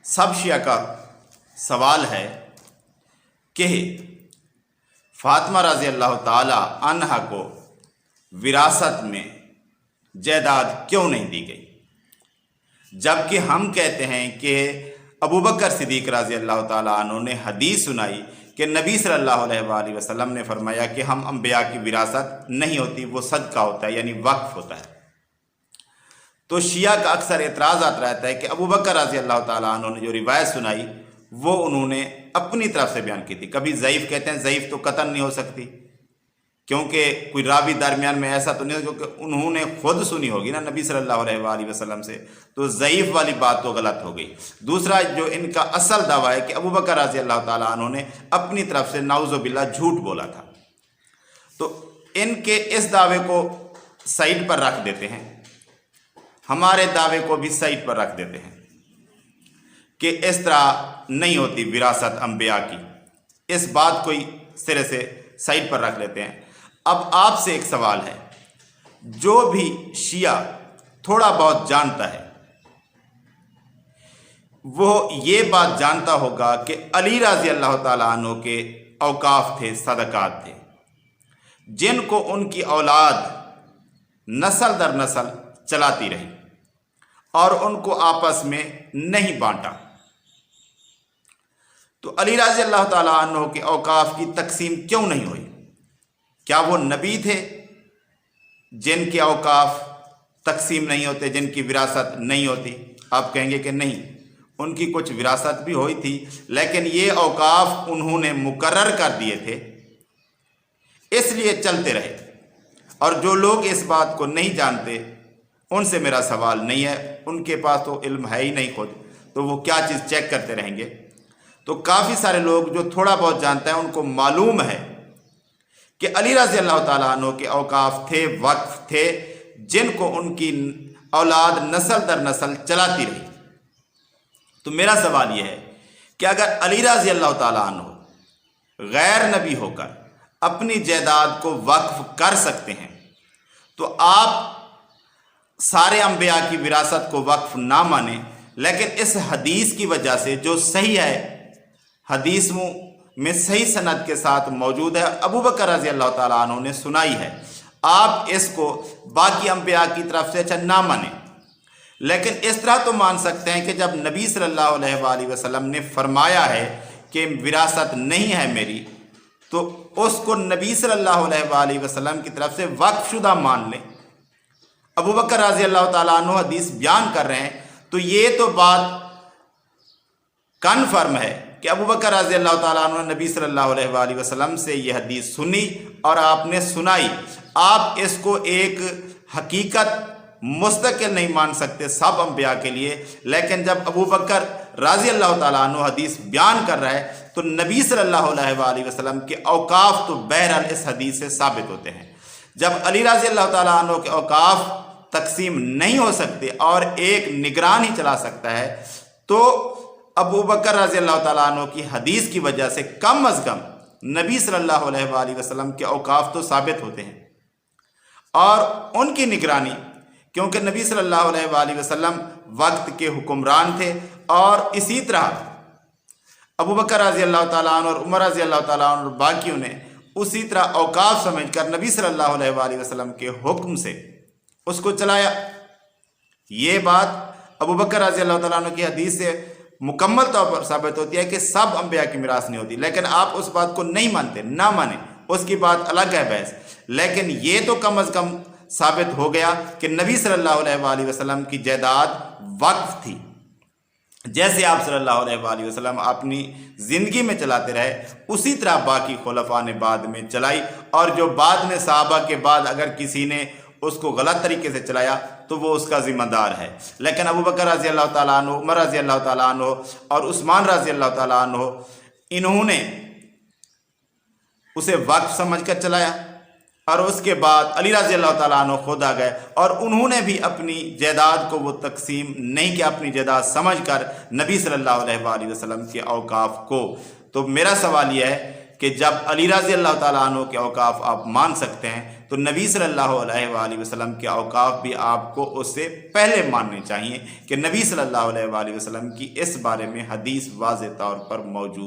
सब शिया का सवाल है कि फातिमा रज़ी अल्लाह ताला अन्हा को विरासत में जायदाद क्यों नहीं दी गई, जबकि हम कहते हैं कि अबू बकर सिद्दीक़ रज़ी अल्लाह ताला अन्हु ने हदीस सुनाई कि नबी सल्लल्लाहु अलैहि वसल्लम ने फरमाया कि हम अंबिया की विरासत नहीं होती, वो सदका होता है, यानी वक्फ होता है। तो शिया का अक्सर एतराज़ात रहता है कि अबू बकर रज़ी अल्लाह ताला अन्हु ने जो रिवायत सुनाई वो उन्होंने अपनी तरफ से बयान की थी। कभी ज़ईफ़ कहते हैं, ज़ईफ़ तो कतन नहीं हो सकती क्योंकि कोई रावी दरमियान में ऐसा तो नहीं, क्योंकि उन्होंने खुद सुनी होगी ना नबी सल्लल्लाहु अलैहि वसल्लम से, तो ज़ईफ़ वाली बात तो गलत हो गई। दूसरा जो इनका असल दावा है कि अबू बकर रज़ी अल्लाह ताला अन्हु ने अपनी तरफ से नाउज़ु बिल्लाह झूठ बोला था। तो इनके इस दावे को साइड पर रख देते हैं, हमारे दावे को भी साइड पर रख देते हैं कि इस तरह नहीं होती विरासत अंबिया की। इस बात को ही सिरे से साइड पर रख लेते हैं। अब आपसे एक सवाल है, जो भी शिया थोड़ा बहुत जानता है वो ये बात जानता होगा कि अली रज़ी अल्लाह ताला अन्हु के औकाफ थे, सदकात थे, जिनको उनकी औलाद नस्ल दर नस्ल चलाती रही और उनको आपस में नहीं बांटा। तो अली रज़ी अल्लाह ताला अन्हु के औकाफ की तकसीम क्यों नहीं हुई? क्या वो नबी थे जिनके औकाफ तकसीम नहीं होते, जिनकी विरासत नहीं होती? आप कहेंगे कि नहीं, उनकी कुछ विरासत भी हुई थी, लेकिन ये औकाफ उन्होंने मुकर्रर कर दिए थे, इसलिए चलते रहे। और जो लोग इस बात को नहीं जानते उनसे मेरा सवाल नहीं है, उनके पास तो इल्म है ही नहीं खुद, तो वो क्या चीज़ चेक करते रहेंगे। तो काफ़ी सारे लोग जो थोड़ा बहुत जानते हैं उनको मालूम है कि अली रज़ी अल्लाह ताला अन्हु के औकाफ थे, वक्फ थे, जिनको उनकी औलाद नस्ल दर नस्ल चलाती रही। तो मेरा सवाल यह है कि अगर अली रज़ी अल्लाह ताला अन्हु गैर नबी होकर अपनी जायदाद को वक्फ कर सकते हैं, तो आप सारे अंबिया की विरासत को वक्फ ना माने, लेकिन इस हदीस की वजह से जो सही है, हदीस में सही सनद के साथ मौजूद है, अबू बकर रज़ी अल्लाह ताला अन्हु ने सुनाई है, आप इसको बाकी अंबिया की तरफ से अच्छा ना माने। लेकिन इस तरह तो मान सकते हैं कि जब नबी सल्लल्लाहु अलैहि वसल्लम ने फरमाया है कि विरासत नहीं है मेरी, तो उसको नबी सल्लल्लाहु अलैहि वसल्लम की तरफ से वक्फ शुदा मान लें। अबू बकर रज़ी अल्लाह ताला अन्हु हदीस बयान कर रहे हैं, तो ये तो बात कन्फर्म है कि अबू बकर रज़ी अल्लाह ताला अन्हु ने नबी सल्लल्लाहु अलैहि वसल्लम से ये हदीस सुनी और आपने सुनाई। आप इसको एक हकीकत मुस्तकिल नहीं मान सकते सब अंबिया के लिए, लेकिन जब अबू बकर रज़ी अल्लाह ताला अन्हु हदीस बयान कर रहा है तो नबी सल्लल्लाहु अलैहि वसल्लम के औकाफ तो बहरहाल इस हदीस से साबित होते हैं। जब अली रज़ी अल्लाह ताला अन्हु के औकाफ तकसीम नहीं हो सकते और एक निगरान ही चला सकता है, तो अबू बकर रज़ी अल्लाह ताला अन्हु की हदीस की वजह से कम अज़ कम नबी सल्लल्लाहु अलैहि वसल्लम के औकाफ तो साबित होते हैं और उनकी निगरानी, क्योंकि नबी सल्लल्लाहु अलैहि वसल्लम वक्त के हुक्मरान थे। और इसी तरह अबू बकर रज़ी अल्लाह ताला अन्हु और उमर रज़ी अल्लाह ताला अन्हु और बाकियों ने उसी तरह औकाफ समझकर नबी सल्लल्लाहु अलैहि वसल्लम के हुक्म से उसको चलाया। ये बात अबू बकर रज़ी अल्लाह ताला अन्हु की हदीस से मुकम्मल तौर पर साबित होती है कि सब अंबिया की मिरास नहीं होती, लेकिन आप उस बात को नहीं मानते, ना माने, उसकी बात अलग है बहस। लेकिन ये तो कम अज़ कम साबित हो गया कि नबी सल्लल्लाहु अलैहि वसल्लम की जायदाद वक्फ थी। जैसे आप सल्लल्लाहु अलैहि वसल्लम अपनी ज़िंदगी में चलाते रहे, उसी तरह बाकी खुलफा ने बाद में चलाई। और जो बाद में सहाबा के बाद अगर किसी ने उसको गलत तरीके से चलाया तो वो उसका ज़िम्मेदार है। लेकिन अबू बकर रज़ी अल्लाह ताला अन्हु, उमर रज़ी अल्लाह ताला अन्हु और उस्मान रज़ी अल्लाह ताला अन्हु, इन्होंने उसे वक्फ समझकर चलाया। और उसके बाद अली रज़ी अल्लाह ताला अन्हु खुद आ गए और उन्होंने भी अपनी जायदाद को वो तकसीम नहीं किया, अपनी जायदाद समझकर नबी सल्लल्लाहु अलैहि वसल्लम के औकाफ को। तो मेरा सवाल यह है کہ جب علی رضی اللہ تعالیٰ عنہ کے اوقاف آپ مان سکتے ہیں تو نبی صلی اللہ علیہ وآلہ وسلم کے اوقاف بھی آپ کو اس سے پہلے ماننے چاہیے کہ نبی صلی اللہ علیہ وآلہ وسلم کی اس بارے میں حدیث واضح طور پر موجود